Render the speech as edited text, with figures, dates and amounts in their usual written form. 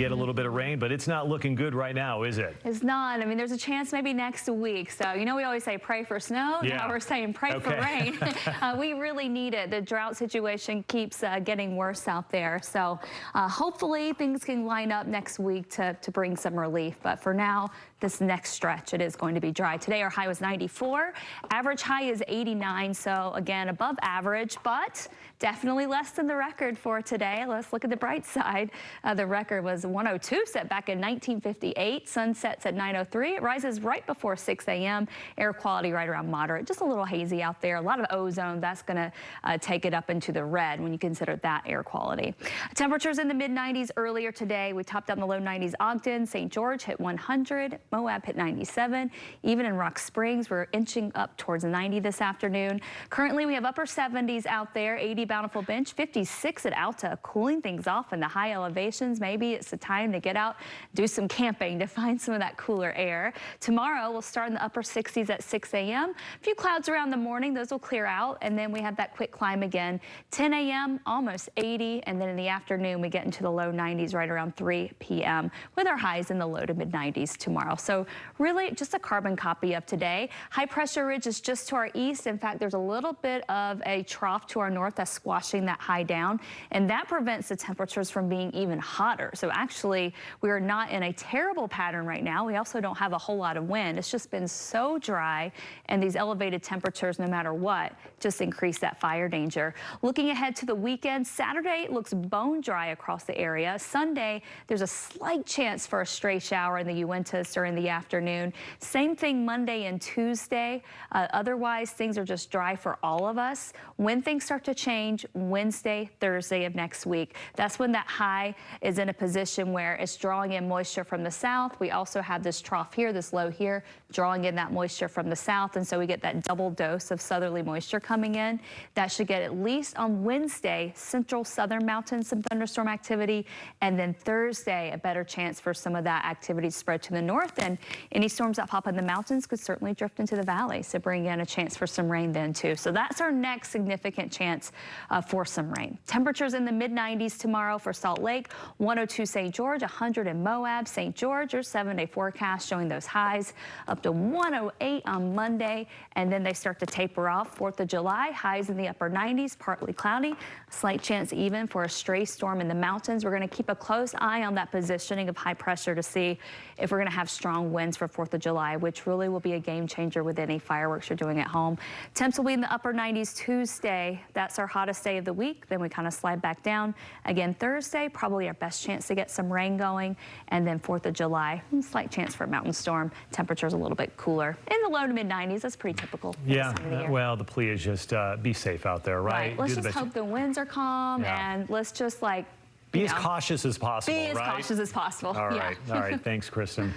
get a little bit of rain, but it's not looking good right now, is it? It's not. I mean, there's a chance maybe next week. So, you know, we always say pray for snow. Yeah. Now we're saying pray for rain. We really need it. The drought situation keeps getting worse out there. So hopefully things can line up next week to bring some relief. But for now, this next stretch, it is going to be dry. Today, our high was 94. Average high is 89. So again, above average, but definitely less than the record for today. Let's look at the bright side. The record was 102, set back in 1958. Sun sets at 9:03. It rises right before 6 a.m. Air quality right around moderate. Just a little hazy out there. A lot of ozone. That's going to take it up into the red when you consider that air quality. Temperatures in the mid-90s earlier today. We topped out in the low 90s. Ogden, St. George hit 100. Moab hit 97. Even in Rock Springs, we're inching up towards 90 this afternoon. Currently, we have upper 70s out there. 80 Bountiful Bench, 56 at Alta, cooling things off in the high elevations. Maybe it's the time to get out, do some camping to find some of that cooler air. Tomorrow, we'll start in the upper 60s at 6 a.m. A few clouds around the morning. Those will clear out, and then we have that quick climb again. 10 a.m., almost 80, and then in the afternoon, we get into the low 90s right around 3 p.m. with our highs in the low to mid-90s tomorrow. So really just a carbon copy of today. High pressure ridge is just to our east. In fact, there's a little bit of a trough to our north that's squashing that high down, and that prevents the temperatures from being even hotter. So actually, we are not in a terrible pattern right now. We also don't have a whole lot of wind. It's just been so dry, and these elevated temperatures, no matter what, just increase that fire danger. Looking ahead to the weekend, Saturday looks bone dry across the area. Sunday, there's a slight chance for a stray shower in the Uintas during the afternoon. Same thing Monday and Tuesday. Otherwise, things are just dry for all of us. When things start to change, Wednesday, Thursday of next week, that's when that high is in a position where it's drawing in moisture from the south. We also have this trough here, this low here, drawing in that moisture from the south, and so we get that double dose of southerly moisture coming in. That should get at least on Wednesday, central southern mountains, some thunderstorm activity, and then Thursday, a better chance for some of that activity to spread to the north, and any storms that pop in the mountains could certainly drift into the valley, so bring in a chance for some rain then too. So that's our next significant chance for some rain. Temperatures in the mid-90s tomorrow for Salt Lake, 102 St. George, 100 in Moab. St. George, your 7-day forecast showing those highs up to 108 on Monday, and then they start to taper off. 4th of July, highs in the upper 90s, partly cloudy, slight chance even for a stray storm in the mountains. We're going to keep a close eye on that positioning of high pressure to see if we're going to have strong winds for 4th of July, which really will be a game changer with any fireworks you're doing at home. Temps will be in the upper 90s Tuesday. That's our hottest day of the week. Then we kind of slide back down. Again, Thursday, probably our best chance to get some rain going. And then 4th of July, slight chance for a mountain storm. Temperatures a little bit cooler in the low to mid 90s. That's pretty typical. Yeah, well, the plea is just be safe out there, right? Let's just hope the winds are calm, and let's just be as cautious as possible, Be as cautious as possible. All right. Thanks, Kristen.